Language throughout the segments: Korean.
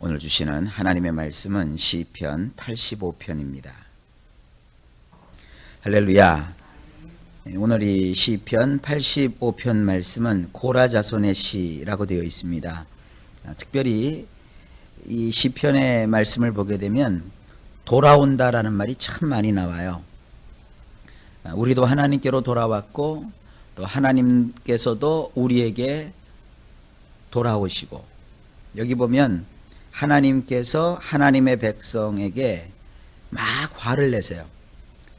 오늘 주시는 하나님의 말씀은 시편 85편입니다. 할렐루야. 오늘 이 시편 85편 말씀은 고라 자손의 시라고 되어 있습니다. 특별히 이 시편의 말씀을 보게 되면 돌아온다라는 말이 참 많이 나와요. 우리도 하나님께로 돌아왔고 또 하나님께서도 우리에게 돌아오시고, 여기 보면 하나님께서 하나님의 백성에게 막 화를 내세요.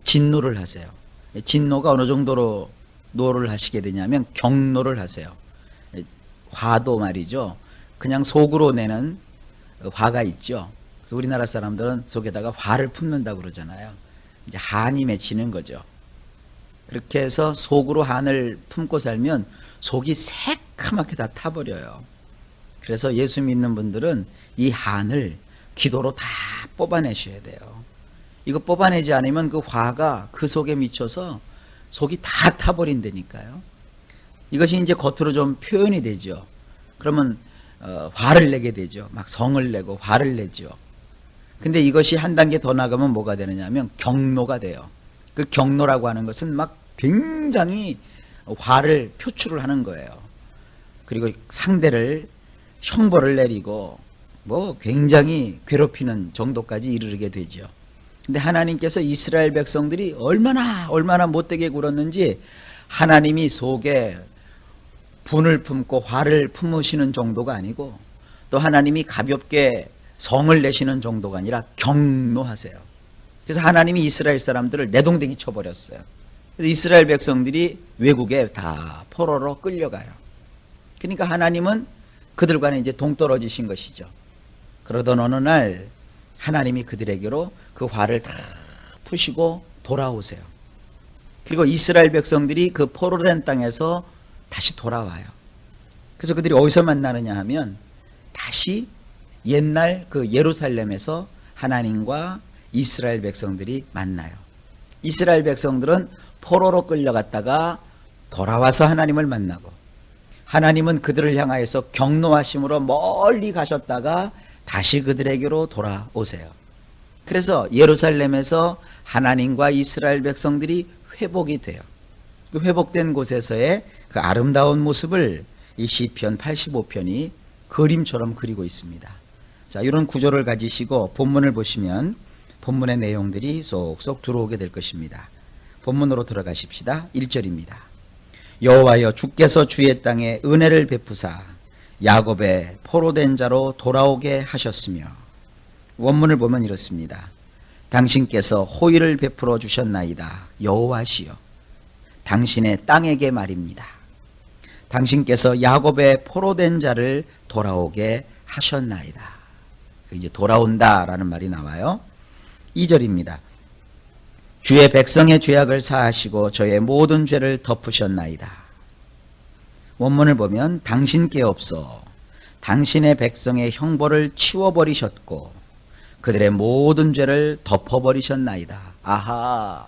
진노를 하세요. 진노가 어느 정도로 노를 하시게 되냐면 경노를 하세요. 화도 말이죠. 그냥 속으로 내는 화가 있죠. 그래서 우리나라 사람들은 속에다가 화를 품는다고 그러잖아요. 이제 한이 맺히는 거죠. 그렇게 해서 속으로 한을 품고 살면 속이 새카맣게 다 타버려요. 그래서 예수 믿는 분들은 이 한을 기도로 다 뽑아내셔야 돼요. 이거 뽑아내지 않으면 그 화가 그 속에 미쳐서 속이 다 타버린다니까요. 이것이 이제 겉으로 좀 표현이 되죠. 그러면 화를 내게 되죠. 막 성을 내고 화를 내죠. 근데 이것이 한 단계 더 나가면 뭐가 되느냐 하면 경노가 돼요. 그 경노라고 하는 것은 막 굉장히 화를 표출을 하는 거예요. 그리고 상대를 형벌을 내리고 뭐 굉장히 괴롭히는 정도까지 이르게 되죠. 근데 하나님께서 이스라엘 백성들이 얼마나 못되게 굴었는지 하나님이 속에 분을 품고 화를 품으시는 정도가 아니고, 또 하나님이 가볍게 성을 내시는 정도가 아니라 경노하세요. 그래서 하나님이 이스라엘 사람들을 내동댕이 쳐버렸어요. 그래서 이스라엘 백성들이 외국에 다 포로로 끌려가요. 그러니까 하나님은 그들과는 이제 동떨어지신 것이죠. 그러던 어느 날 하나님이 그들에게로 그 화를 다 푸시고 돌아오세요. 그리고 이스라엘 백성들이 그 포로된 땅에서 다시 돌아와요. 그래서 그들이 어디서 만나느냐 하면 다시 옛날 그 예루살렘에서 하나님과 이스라엘 백성들이 만나요. 이스라엘 백성들은 포로로 끌려갔다가 돌아와서 하나님을 만나고, 하나님은 그들을 향하여서 경노하심으로 멀리 가셨다가 다시 그들에게로 돌아오세요. 그래서 예루살렘에서 하나님과 이스라엘 백성들이 회복이 돼요. 그 회복된 곳에서의 그 아름다운 모습을 이 시편 85편이 그림처럼 그리고 있습니다. 자, 이런 구조를 가지시고 본문을 보시면 본문의 내용들이 쏙쏙 들어오게 될 것입니다. 본문으로 들어가십시다. 1절입니다. 여호와여, 주께서 주의 땅에 은혜를 베푸사 야곱의 포로된 자로 돌아오게 하셨으며, 원문을 보면 이렇습니다. 당신께서 호의를 베풀어 주셨나이다. 여호와시여, 당신의 땅에게 말입니다. 당신께서 야곱의 포로된 자를 돌아오게 하셨나이다. 이제 돌아온다라는 말이 나와요. 2절입니다. 주의 백성의 죄악을 사하시고 저의 모든 죄를 덮으셨나이다. 원문을 보면 당신께 없어 당신의 백성의 형벌을 치워버리셨고 그들의 모든 죄를 덮어버리셨나이다. 아하,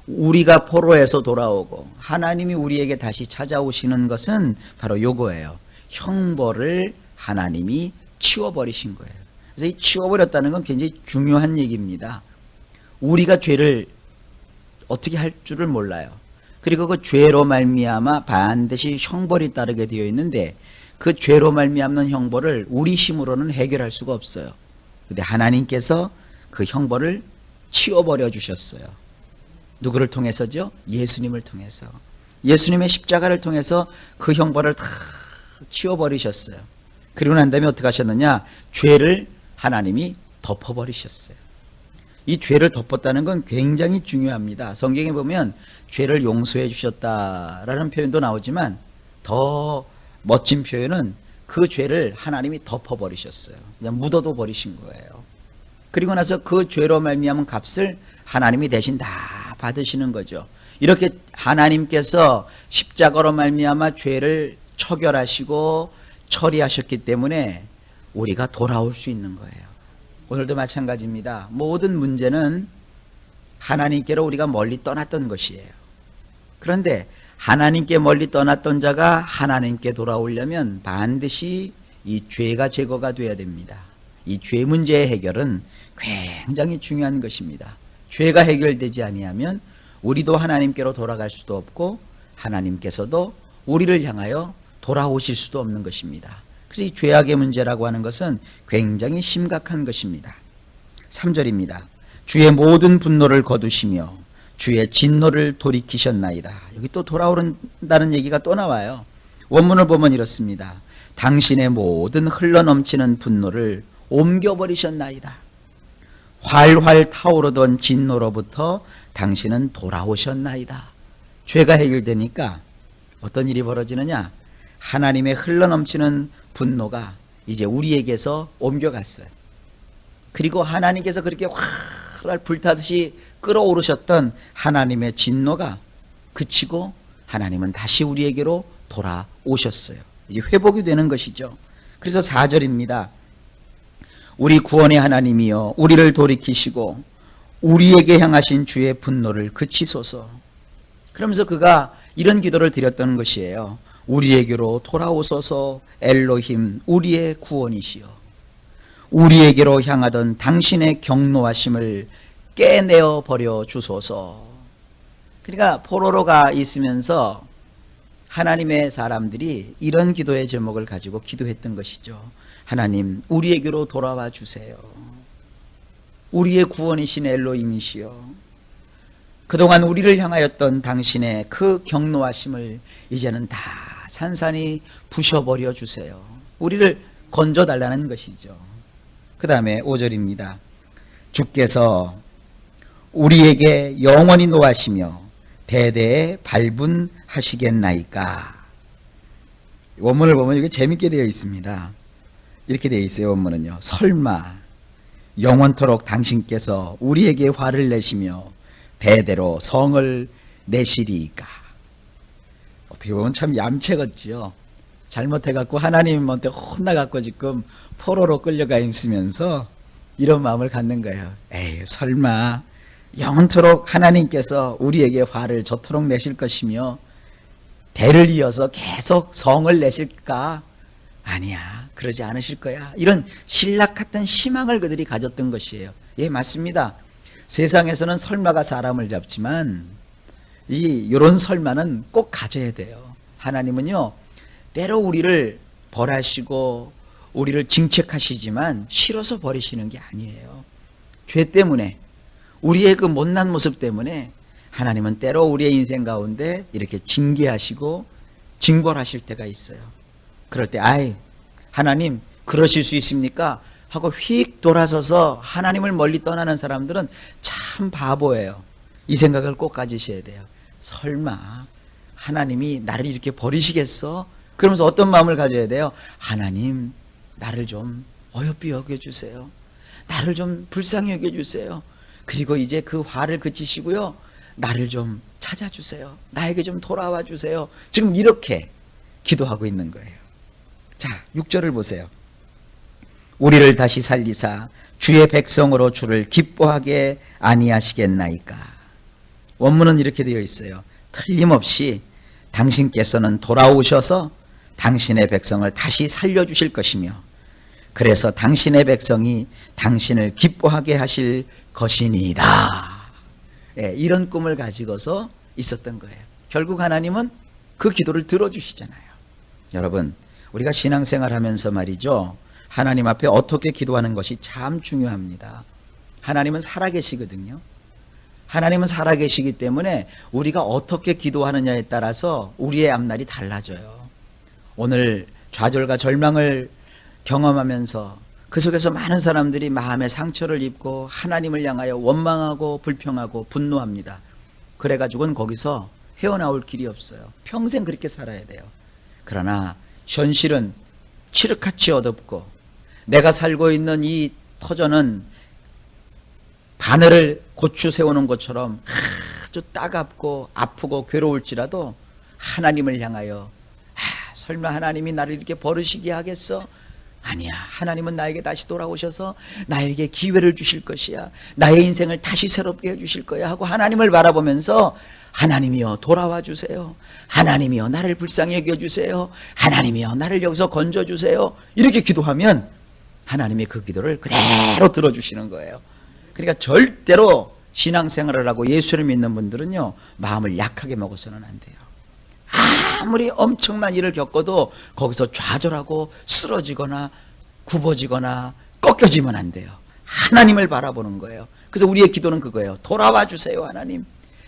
우리가 포로에서 돌아오고 하나님이 우리에게 다시 찾아오시는 것은 바로 요거예요. 형벌을 하나님이 치워버리신 거예요. 그래서 이 치워버렸다는 건 굉장히 중요한 얘기입니다. 우리가 죄를 어떻게 할 줄을 몰라요. 그리고 그 죄로 말미암아 반드시 형벌이 따르게 되어 있는데 그 죄로 말미암는 형벌을 우리 힘으로는 해결할 수가 없어요. 그런데 하나님께서 그 형벌을 치워버려 주셨어요. 누구를 통해서죠? 예수님을 통해서. 예수님의 십자가를 통해서 그 형벌을 다 치워버리셨어요. 그리고 난 다음에 어떻게 하셨느냐? 죄를 하나님이 덮어버리셨어요. 이 죄를 덮었다는 건 굉장히 중요합니다. 성경에 보면 죄를 용서해 주셨다라는 표현도 나오지만 더 멋진 표현은 그 죄를 하나님이 덮어버리셨어요. 그냥 묻어도 버리신 거예요. 그리고 나서 그 죄로 말미암은 값을 하나님이 대신 다 받으시는 거죠. 이렇게 하나님께서 십자가로 말미암아 죄를 처결하시고 처리하셨기 때문에 우리가 돌아올 수 있는 거예요. 오늘도 마찬가지입니다. 모든 문제는 하나님께로 우리가 멀리 떠났던 것이에요. 그런데 하나님께 멀리 떠났던 자가 하나님께 돌아오려면 반드시 이 죄가 제거가 돼야 됩니다. 이 죄 문제의 해결은 굉장히 중요한 것입니다. 죄가 해결되지 아니하면 우리도 하나님께로 돌아갈 수도 없고 하나님께서도 우리를 향하여 돌아오실 수도 없는 것입니다. 그래서 이 죄악의 문제라고 하는 것은 굉장히 심각한 것입니다. 3절입니다. 주의 모든 분노를 거두시며 주의 진노를 돌이키셨나이다. 여기 또 돌아오른다는 얘기가 또 나와요. 원문을 보면 이렇습니다. 당신의 모든 흘러넘치는 분노를 옮겨버리셨나이다. 활활 타오르던 진노로부터 당신은 돌아오셨나이다. 죄가 해결되니까 어떤 일이 벌어지느냐? 하나님의 흘러넘치는 분노가 이제 우리에게서 옮겨갔어요. 그리고 하나님께서 그렇게 활활 불타듯이 끌어오르셨던 하나님의 진노가 그치고 하나님은 다시 우리에게로 돌아오셨어요. 이제 회복이 되는 것이죠. 그래서 4절입니다. 우리 구원의 하나님이여 우리를 돌이키시고 우리에게 향하신 주의 분노를 그치소서. 그러면서 그가 이런 기도를 드렸던 것이에요. 우리에게로 돌아오소서 엘로힘 우리의 구원이시여. 우리에게로 향하던 당신의 경노하심을 깨내어 버려 주소서. 그러니까 포로로가 있으면서 하나님의 사람들이 이런 기도의 제목을 가지고 기도했던 것이죠. 하나님 우리에게로 돌아와 주세요. 우리의 구원이신 엘로힘이시여. 그동안 우리를 향하였던 당신의 그 경노하심을 이제는 다 산산히 부셔버려 주세요. 우리를 건져달라는 것이죠. 그 다음에 5절입니다. 주께서 우리에게 영원히 노하시며 대대에 발분하시겠나이까. 원문을 보면 이게 재밌게 되어 있습니다. 이렇게 되어 있어요. 원문은요. 설마 영원토록 당신께서 우리에게 화를 내시며 대대로 성을 내시리이까. 어떻게 보면 참 얌체같지요. 잘못해갖고 하나님한테 혼나갖고 지금 포로로 끌려가 있으면서 이런 마음을 갖는 거예요. 에이 설마 영원토록 하나님께서 우리에게 화를 저토록 내실 것이며 대를 이어서 계속 성을 내실까? 아니야, 그러지 않으실 거야. 이런 신락 같은 희망을 그들이 가졌던 것이에요. 예, 맞습니다. 세상에서는 설마가 사람을 잡지만 이런 설마는 꼭 가져야 돼요. 하나님은요 때로 우리를 벌하시고 우리를 징책하시지만 싫어서 버리시는 게 아니에요. 죄 때문에 우리의 그 못난 모습 때문에 하나님은 때로 우리의 인생 가운데 이렇게 징계하시고 징벌하실 때가 있어요. 그럴 때 아이 하나님 그러실 수 있습니까? 하고 휙 돌아서서 하나님을 멀리 떠나는 사람들은 참 바보예요. 이 생각을 꼭 가지셔야 돼요. 설마 하나님이 나를 이렇게 버리시겠어? 그러면서 어떤 마음을 가져야 돼요? 하나님 나를 좀 어여삐 여겨주세요. 나를 좀 불쌍히 여겨주세요. 그리고 이제 그 화를 그치시고요. 나를 좀 찾아주세요. 나에게 좀 돌아와 주세요. 지금 이렇게 기도하고 있는 거예요. 자, 6절을 보세요. 우리를 다시 살리사 주의 백성으로 주를 기뻐하게 아니하시겠나이까. 원문은 이렇게 되어 있어요. 틀림없이 당신께서는 돌아오셔서 당신의 백성을 다시 살려주실 것이며 그래서 당신의 백성이 당신을 기뻐하게 하실 것이니이다. 예, 이런 꿈을 가지고서 있었던 거예요. 결국 하나님은 그 기도를 들어주시잖아요. 여러분 우리가 신앙생활 하면서 말이죠. 하나님 앞에 어떻게 기도하는 것이 참 중요합니다. 하나님은 살아계시거든요. 하나님은 살아계시기 때문에 우리가 어떻게 기도하느냐에 따라서 우리의 앞날이 달라져요. 오늘 좌절과 절망을 경험하면서 그 속에서 많은 사람들이 마음의 상처를 입고 하나님을 향하여 원망하고 불평하고 분노합니다. 그래가지고는 거기서 헤어나올 길이 없어요. 평생 그렇게 살아야 돼요. 그러나 현실은 칠흑같이 어둡고 내가 살고 있는 이 터전은 바늘을 고추 세우는 것처럼 아주 따갑고 아프고 괴로울지라도 하나님을 향하여 설마 하나님이 나를 이렇게 버리시게 하겠어? 아니야. 하나님은 나에게 다시 돌아오셔서 나에게 기회를 주실 것이야. 나의 인생을 다시 새롭게 해주실 거야 하고 하나님을 바라보면서 하나님이여 돌아와 주세요. 하나님이여 나를 불쌍히 여겨주세요. 하나님이여 나를 여기서 건져주세요. 이렇게 기도하면 하나님의 그 기도를 그대로 들어주시는 거예요. 그러니까 절대로 신앙생활을 하고 예수를 믿는 분들은요, 마음을 약하게 먹어서는 안 돼요. 아무리 엄청난 일을 겪어도 거기서 좌절하고 쓰러지거나 굽어지거나 꺾여지면 안 돼요. 하나님을 바라보는 거예요. 그래서 우리의 기도는 그거예요. 돌아와 주세요, 하나님.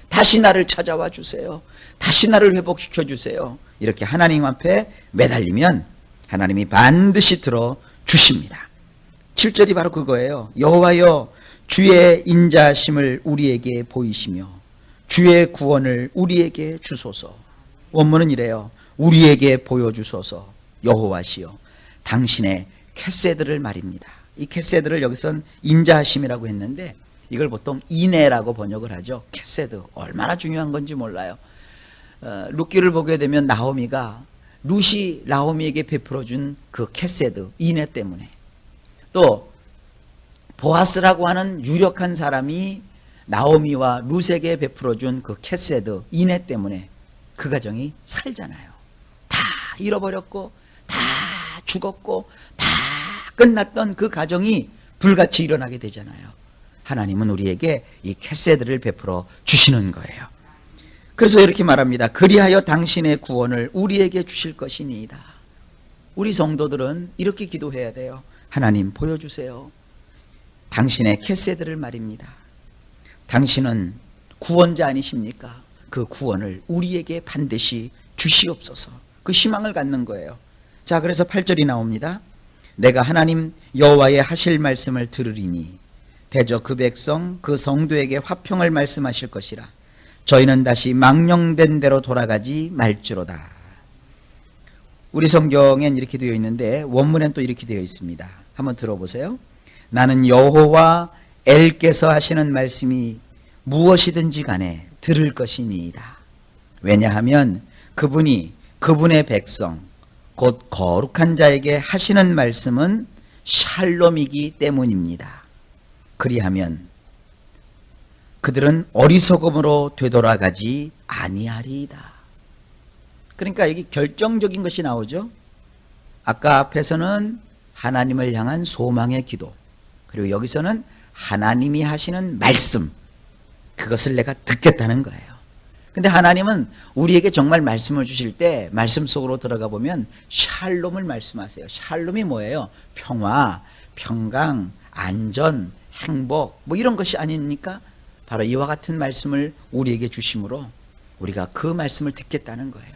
다시 나를 찾아와 주세요. 다시 나를 회복시켜 주세요. 이렇게 하나님 앞에 매달리면 하나님이 반드시 들어 주십니다. 7절이 바로 그거예요. 여호와여, 주의 인자하심을 우리에게 보이시며 주의 구원을 우리에게 주소서. 원문은 이래요. 우리에게 보여주소서. 여호와시여, 당신의 캐세드를 말입니다. 이 캐세드를 여기선 인자하심이라고 했는데 이걸 보통 인애라고 번역을 하죠. 캐세드, 얼마나 중요한 건지 몰라요. 룻기를 보게 되면 나오미가 룻이 나오미에게 베풀어준 그 캐세드, 인애 때문에, 또 보아스라고 하는 유력한 사람이 나오미와 룻에게 베풀어준 그 캐세드, 인애 때문에 그 가정이 살잖아요. 다 잃어버렸고 다 죽었고 다 끝났던 그 가정이 불같이 일어나게 되잖아요. 하나님은 우리에게 이 캐세드를 베풀어 주시는 거예요. 그래서 이렇게 말합니다. 그리하여 당신의 구원을 우리에게 주실 것이니이다. 우리 성도들은 이렇게 기도해야 돼요. 하나님 보여주세요. 당신의 캐세드를 말입니다. 당신은 구원자 아니십니까? 그 구원을 우리에게 반드시 주시옵소서. 그 희망을 갖는 거예요. 자, 그래서 8절이 나옵니다. 내가 하나님 여호와의 하실 말씀을 들으리니 대저 그 백성 그 성도에게 화평을 말씀하실 것이라. 저희는 다시 망령된 대로 돌아가지 말지로다. 우리 성경엔 이렇게 되어 있는데 원문엔 또 이렇게 되어 있습니다. 한번 들어보세요. 나는 여호와 엘께서 하시는 말씀이 무엇이든지 간에 들을 것이니이다. 왜냐하면 그분이 그분의 백성 곧 거룩한 자에게 하시는 말씀은 샬롬이기 때문입니다. 그리하면 그들은 어리석음으로 되돌아가지 아니하리이다. 그러니까 여기 결정적인 것이 나오죠. 아까 앞에서는 하나님을 향한 소망의 기도, 그리고 여기서는 하나님이 하시는 말씀, 그것을 내가 듣겠다는 거예요. 근데 하나님은 우리에게 정말 말씀을 주실 때 말씀 속으로 들어가 보면 샬롬을 말씀하세요. 샬롬이 뭐예요? 평화, 평강, 안전, 행복, 뭐 이런 것이 아닙니까? 바로 이와 같은 말씀을 우리에게 주심으로 우리가 그 말씀을 듣겠다는 거예요.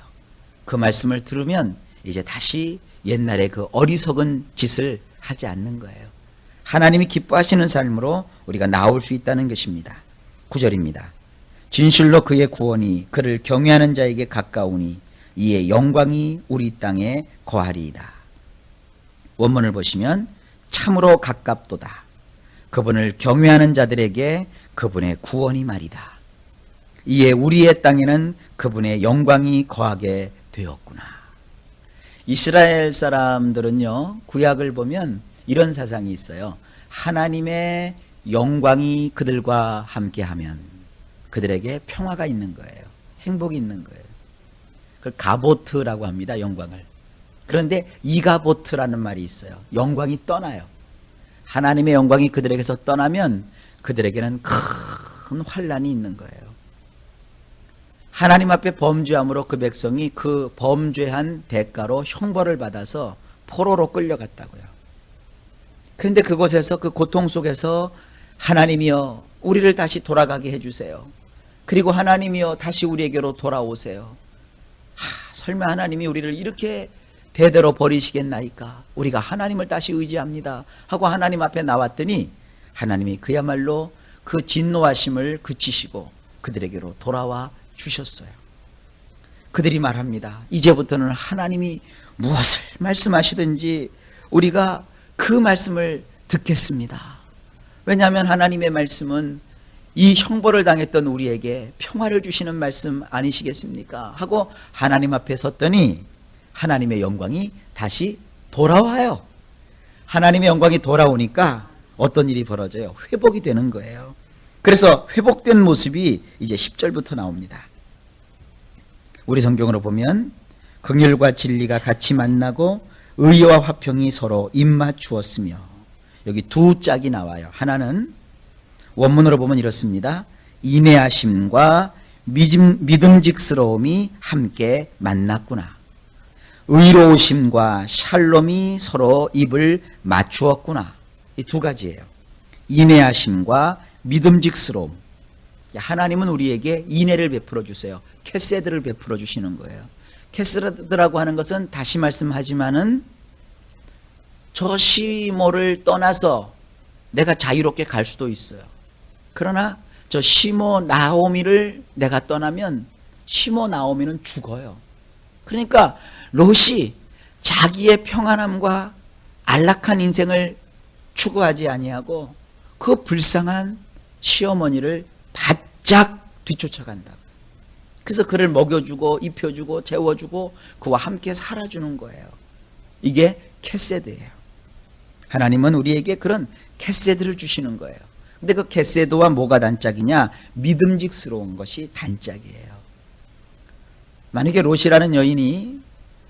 그 말씀을 들으면 이제 다시 옛날에 그 어리석은 짓을 하지 않는 거예요. 하나님이 기뻐하시는 삶으로 우리가 나올 수 있다는 것입니다. 9절입니다. 진실로 그의 구원이 그를 경외하는 자에게 가까우니 이의 영광이 우리 땅에 거하리이다. 원문을 보시면 참으로 가깝도다. 그분을 경외하는 자들에게 그분의 구원이 말이다. 이에 우리의 땅에는 그분의 영광이 거하게 되었구나. 이스라엘 사람들은요, 구약을 보면 이런 사상이 있어요. 하나님의 영광이 그들과 함께하면 그들에게 평화가 있는 거예요. 행복이 있는 거예요. 그걸 가보트라고 합니다. 영광을. 그런데 이가보트라는 말이 있어요. 영광이 떠나요. 하나님의 영광이 그들에게서 떠나면 그들에게는 큰 환난이 있는 거예요. 하나님 앞에 범죄함으로 그 백성이 그 범죄한 대가로 형벌을 받아서 포로로 끌려갔다고요. 그런데 그곳에서 그 고통 속에서 하나님이여 우리를 다시 돌아가게 해주세요. 그리고 하나님이여 다시 우리에게로 돌아오세요. 설마 하나님이 우리를 이렇게 대대로 버리시겠나이까? 우리가 하나님을 다시 의지합니다 하고 하나님 앞에 나왔더니 하나님이 그야말로 그 진노하심을 그치시고 그들에게로 돌아와 주셨어요. 그들이 말합니다. 이제부터는 하나님이 무엇을 말씀하시든지 우리가 그 말씀을 듣겠습니다. 왜냐하면 하나님의 말씀은 이 형벌을 당했던 우리에게 평화를 주시는 말씀 아니시겠습니까? 하고 하나님 앞에 섰더니 하나님의 영광이 다시 돌아와요. 하나님의 영광이 돌아오니까 어떤 일이 벌어져요? 회복이 되는 거예요. 그래서 회복된 모습이 이제 10절부터 나옵니다. 우리 성경으로 보면 긍휼과 진리가 같이 만나고 의와 화평이 서로 입맞추었으며 여기 두 짝이 나와요. 하나는 원문으로 보면 이렇습니다. 인내하심과 믿음직스러움이 함께 만났구나. 의로우심과 샬롬이 서로 입을 맞추었구나. 이 두 가지예요. 인내하심과 믿음직스러움. 하나님은 우리에게 인내를 베풀어 주세요. 캐세드를 베풀어 주시는 거예요. 캐세드라고 하는 것은 다시 말씀하지만은 저 시모를 떠나서 내가 자유롭게 갈 수도 있어요. 그러나 저 시모 나오미를 내가 떠나면 시모 나오미는 죽어요. 그러니까 롯이 자기의 평안함과 안락한 인생을 추구하지 아니하고 그 불쌍한 시어머니를 바짝 뒤쫓아간다. 그래서 그를 먹여주고 입혀주고 재워주고 그와 함께 살아주는 거예요. 이게 캐세드예요. 하나님은 우리에게 그런 캐세드를 주시는 거예요. 근데 그 캐세드와 뭐가 단짝이냐? 믿음직스러운 것이 단짝이에요. 만약에 롯이라는 여인이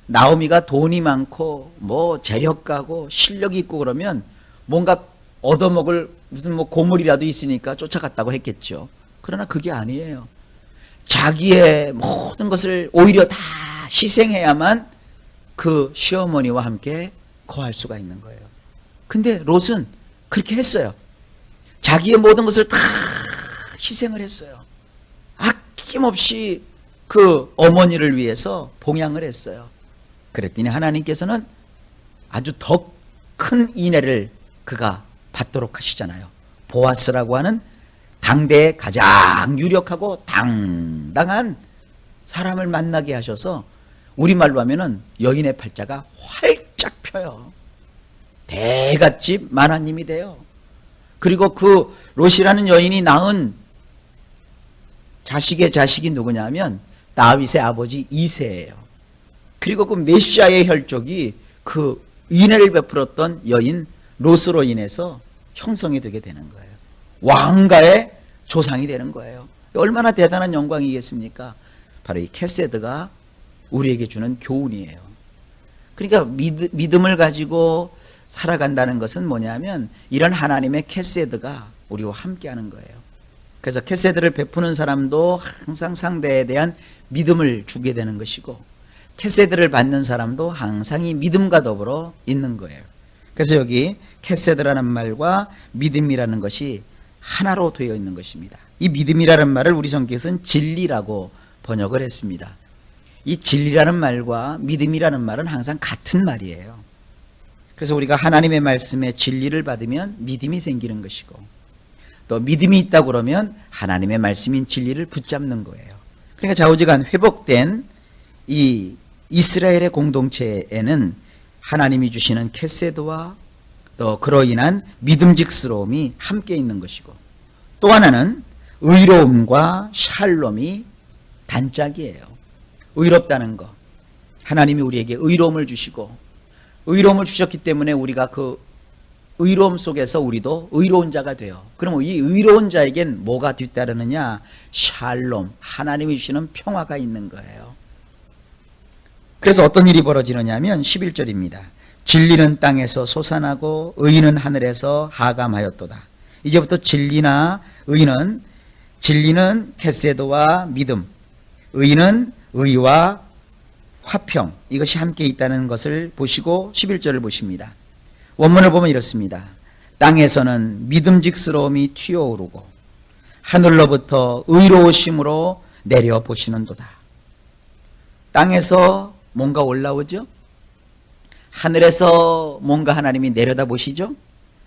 나오미가 돈이 많고 뭐 재력가고 실력이 있고 그러면 뭔가 얻어먹을 무슨 뭐 고물이라도 있으니까 쫓아갔다고 했겠죠. 그러나 그게 아니에요. 자기의 모든 것을 오히려 다 희생해야만 그 시어머니와 함께 거할 수가 있는 거예요. 근데 롯은 그렇게 했어요. 자기의 모든 것을 다 희생을 했어요. 아낌없이 그 어머니를 위해서 봉양을 했어요. 그랬더니 하나님께서는 아주 더 큰 인애를 그가 받도록 하시잖아요. 보아스라고 하는 당대에 가장 유력하고 당당한 사람을 만나게 하셔서 우리말로 하면은 여인의 팔자가 활짝 펴요. 대갓집 만화님이 돼요. 그리고 그 롯이라는 여인이 낳은 자식의 자식이 누구냐면 다윗의 아버지 이새예요. 그리고 그 메시아의 혈족이 그 인애를 베풀었던 여인 롯으로 인해서 형성이 되게 되는 거예요. 왕가의 조상이 되는 거예요. 얼마나 대단한 영광이겠습니까? 바로 이 캐세드가 우리에게 주는 교훈이에요. 그러니까 믿음을 가지고 살아간다는 것은 뭐냐면 이런 하나님의 캐세드가 우리와 함께하는 거예요. 그래서 캐세드를 베푸는 사람도 항상 상대에 대한 믿음을 주게 되는 것이고 캐세드를 받는 사람도 항상 이 믿음과 더불어 있는 거예요. 그래서 여기 캐세드라는 말과 믿음이라는 것이 하나로 되어 있는 것입니다. 이 믿음이라는 말을 우리 성경에서는 진리라고 번역을 했습니다. 이 진리라는 말과 믿음이라는 말은 항상 같은 말이에요. 그래서 우리가 하나님의 말씀에 진리를 받으면 믿음이 생기는 것이고 또 믿음이 있다 그러면 하나님의 말씀인 진리를 붙잡는 거예요. 그러니까 좌우지간 회복된 이 이스라엘의 공동체에는 하나님이 주시는 캐세드와 또 그로 인한 믿음직스러움이 함께 있는 것이고 또 하나는 의로움과 샬롬이 단짝이에요. 의롭다는 것. 하나님이 우리에게 의로움을 주시고 의로움을 주셨기 때문에 우리가 그 의로움 속에서 우리도 의로운 자가 돼요. 그럼 이 의로운 자에겐 뭐가 뒤따르느냐? 샬롬, 하나님이 주시는 평화가 있는 거예요. 그래서 어떤 일이 벌어지느냐면 11절입니다. 진리는 땅에서 솟아나고 의인은 하늘에서 하감하였도다. 이제부터 진리나 의인은 진리는 캐세드와 믿음, 의인은 의와 화평, 이것이 함께 있다는 것을 보시고 11절을 보십니다. 원문을 보면 이렇습니다. 땅에서는 믿음직스러움이 튀어오르고 하늘로부터 의로우심으로 내려보시는도다. 땅에서 뭔가 올라오죠? 하늘에서 뭔가 하나님이 내려다보시죠?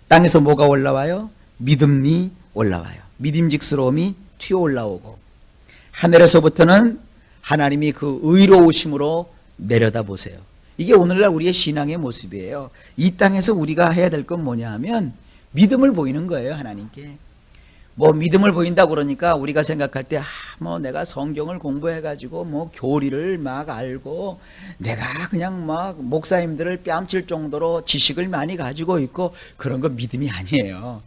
땅에서 뭐가 올라와요? 믿음이 올라와요. 믿음직스러움이 튀어올라오고 하늘에서부터는 하나님이 그 의로우심으로 내려다보세요. 이게 오늘날 우리의 신앙의 모습이에요. 이 땅에서 우리가 해야 될 건 뭐냐 하면 믿음을 보이는 거예요. 하나님께. 뭐 믿음을 보인다고 그러니까 우리가 생각할 때 뭐 내가 성경을 공부해가지고 뭐 교리를 막 알고 내가 그냥 막 목사님들을 뺨칠 정도로 지식을 많이 가지고 있고 그런 건 믿음이 아니에요.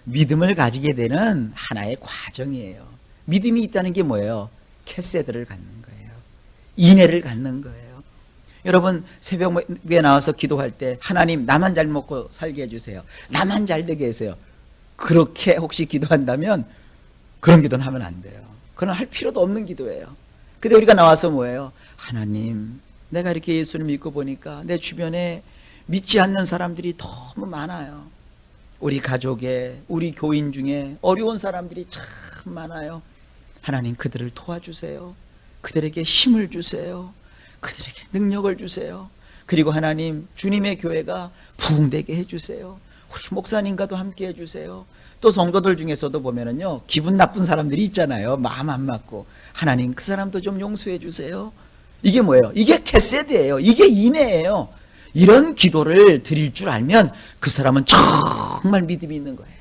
믿음을 가지게 되는 하나의 과정이에요. 믿음이 있다는 게 뭐예요? 캐세드를 갖는 거예요. 인애를 갖는 거예요. 여러분 새벽에 나와서 기도할 때 하나님 나만 잘 먹고 살게 해주세요. 나만 잘 되게 해주세요. 그렇게 혹시 기도한다면 그런 기도는 하면 안 돼요. 그건 할 필요도 없는 기도예요. 근데 우리가 나와서 뭐예요? 하나님, 내가 이렇게 예수를 믿고 보니까 내 주변에 믿지 않는 사람들이 너무 많아요. 우리 가족에, 우리 교인 중에 어려운 사람들이 참 많아요. 하나님, 그들을 도와주세요. 그들에게 힘을 주세요. 그들에게 능력을 주세요. 그리고 하나님, 주님의 교회가 부흥되게 해주세요. 우리 목사님과도 함께 해주세요. 또 성도들 중에서도 보면은요, 기분 나쁜 사람들이 있잖아요. 마음 안 맞고. 하나님, 그 사람도 좀 용서해 주세요. 이게 뭐예요? 이게 캐세드예요. 이게 인애예요. 이런 기도를 드릴 줄 알면 그 사람은 정말 믿음이 있는 거예요.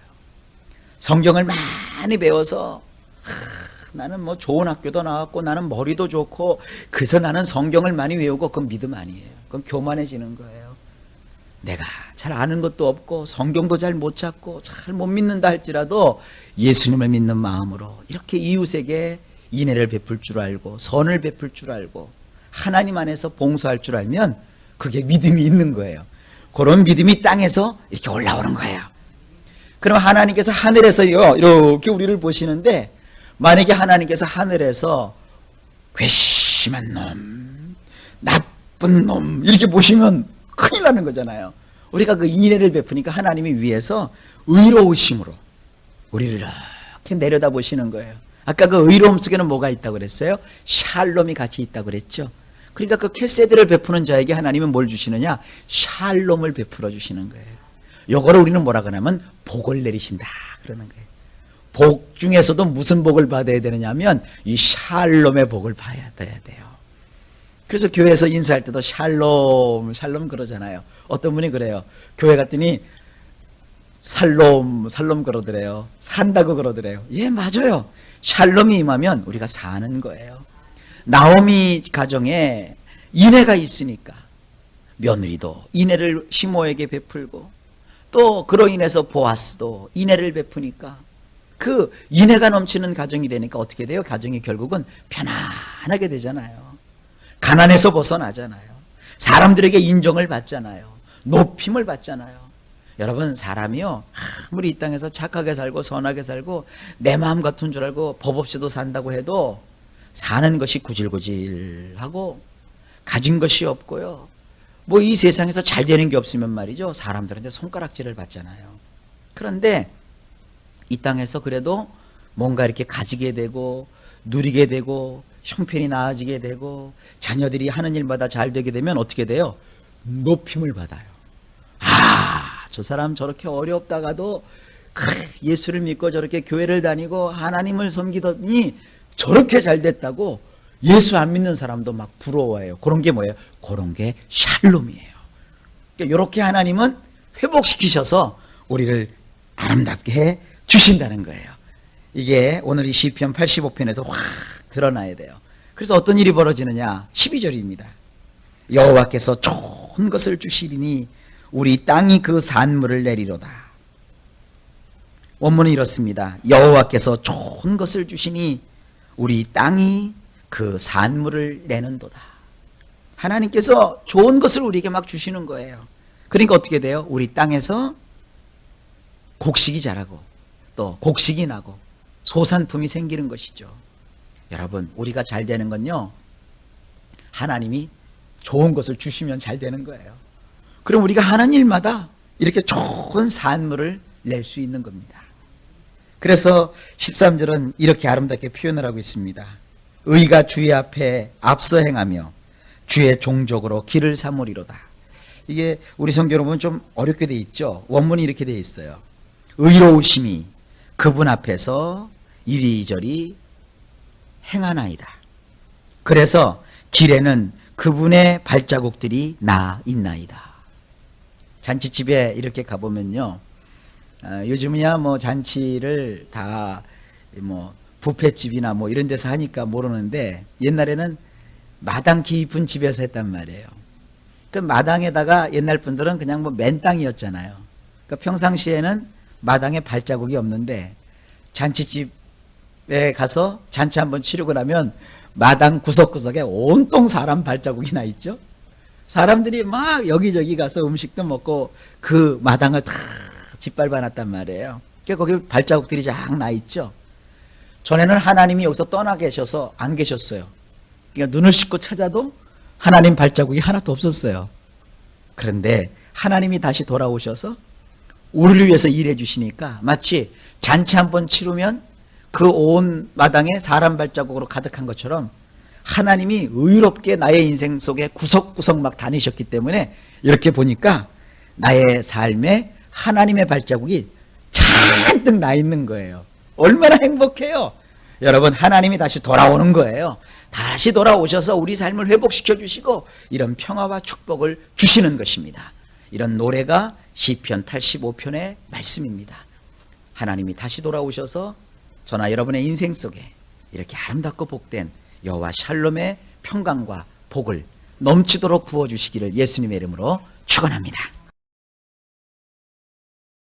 성경을 많이 배워서 나는 뭐 좋은 학교도 나왔고 나는 머리도 좋고 그래서 나는 성경을 많이 외우고 그건 믿음 아니에요. 그건 교만해지는 거예요. 내가 잘 아는 것도 없고 성경도 잘 못 찾고 잘 못 믿는다 할지라도 예수님을 믿는 마음으로 이렇게 이웃에게 인애를 베풀 줄 알고 선을 베풀 줄 알고 하나님 안에서 봉사할 줄 알면 그게 믿음이 있는 거예요. 그런 믿음이 땅에서 이렇게 올라오는 거예요. 그럼 하나님께서 하늘에서요 이렇게 우리를 보시는데 만약에 하나님께서 하늘에서 괘씸한 놈, 나쁜 놈 이렇게 보시면 큰일 나는 거잖아요. 우리가 그 인애를 베푸니까 하나님이 위에서 의로우심으로 우리를 이렇게 내려다보시는 거예요. 아까 그 의로움 속에는 뭐가 있다고 그랬어요? 샬롬이 같이 있다고 그랬죠. 그러니까 그 캐세드를 베푸는 자에게 하나님은 뭘 주시느냐? 샬롬을 베풀어 주시는 거예요. 요거를 우리는 뭐라 그러냐면 복을 내리신다 그러는 거예요. 복 중에서도 무슨 복을 받아야 되느냐면 이 샬롬의 복을 받아야 돼요. 그래서 교회에서 인사할 때도 샬롬 그러잖아요. 어떤 분이 그래요. 교회 갔더니 살롬 그러더래요. 산다고 그러더래요. 예, 맞아요. 샬롬이 임하면 우리가 사는 거예요. 나오미 가정에 인애가 있으니까 며느리도 인애를 시모에게 베풀고 또 그로 인해서 보아스도 인애를 베푸니까 그 인애가 넘치는 가정이 되니까 어떻게 돼요? 가정이 결국은 편안하게 되잖아요. 가난에서 벗어나잖아요. 사람들에게 인정을 받잖아요. 높임을 받잖아요. 여러분 사람이요 아무리 이 땅에서 착하게 살고 선하게 살고 내 마음 같은 줄 알고 법 없이도 산다고 해도 사는 것이 구질구질하고 가진 것이 없고요. 뭐 이 세상에서 잘 되는 게 없으면 말이죠. 사람들한테 손가락질을 받잖아요. 그런데 이 땅에서 그래도 뭔가 이렇게 가지게 되고 누리게 되고 형편이 나아지게 되고 자녀들이 하는 일마다 잘 되게 되면 어떻게 돼요? 높임을 받아요. 저 사람 저렇게 어렵다가도 예수를 믿고 저렇게 교회를 다니고 하나님을 섬기더니 저렇게 잘 됐다고 예수 안 믿는 사람도 막 부러워해요. 그런 게 뭐예요? 그런 게 샬롬이에요. 그러니까 이렇게 하나님은 회복시키셔서 우리를 아름답게 해 주신다는 거예요. 이게 오늘 이 시편 85편에서 확 드러나야 돼요. 그래서 어떤 일이 벌어지느냐? 12절입니다. 여호와께서 좋은 것을 주시리니 우리 땅이 그 산물을 내리로다. 원문은 이렇습니다. 여호와께서 좋은 것을 주시니 우리 땅이 그 산물을 내는도다. 하나님께서 좋은 것을 우리에게 막 주시는 거예요. 그러니까 어떻게 돼요? 우리 땅에서 곡식이 자라고 또 곡식이 나고 소산품이 생기는 것이죠. 여러분 우리가 잘 되는 건요 하나님이 좋은 것을 주시면 잘 되는 거예요. 그럼 우리가 하는 일마다 이렇게 좋은 산물을 낼 수 있는 겁니다. 그래서 13절은 이렇게 아름답게 표현을 하고 있습니다. 의가 주의 앞에 앞서 행하며 주의 종족으로 길을 삼으리로다. 이게 우리 성경으로 보면 좀 어렵게 돼 있죠. 원문이 이렇게 돼 있어요. 의로우심이 그분 앞에서 이리저리 행하나이다. 그래서 길에는 그분의 발자국들이 나 있나이다. 잔치집에 이렇게 가보면요. 요즘이야 뭐 잔치를 다 뭐 뷔페집이나 뭐 이런 데서 하니까 모르는데 옛날에는 마당 깊은 집에서 했단 말이에요. 그 마당에다가 옛날 분들은 그냥 뭐 맨 땅이었잖아요. 그러니까 평상시에는 마당에 발자국이 없는데 잔치집에 가서 잔치 한번 치르고 나면 마당 구석구석에 온통 사람 발자국이 나 있죠. 사람들이 막 여기저기 가서 음식도 먹고 그 마당을 다 짓밟아 놨단 말이에요. 그러니까 거기 발자국들이 쫙 나 있죠. 전에는 하나님이 여기서 떠나 계셔서 안 계셨어요. 그러니까 눈을 씻고 찾아도 하나님 발자국이 하나도 없었어요. 그런데 하나님이 다시 돌아오셔서 우리를 위해서 일해 주시니까 마치 잔치 한번 치르면 그 온 마당에 사람 발자국으로 가득한 것처럼 하나님이 의롭게 나의 인생 속에 구석구석 막 다니셨기 때문에 이렇게 보니까 나의 삶에 하나님의 발자국이 잔뜩 나 있는 거예요. 얼마나 행복해요. 여러분, 하나님이 다시 돌아오는 거예요. 다시 돌아오셔서 우리 삶을 회복시켜 주시고 이런 평화와 축복을 주시는 것입니다. 이런 노래가 시편 85편의 말씀입니다. 하나님이 다시 돌아오셔서 저나 여러분의 인생 속에 이렇게 아름답고 복된 여호와 샬롬의 평강과 복을 넘치도록 부어주시기를 예수님의 이름으로 축원합니다.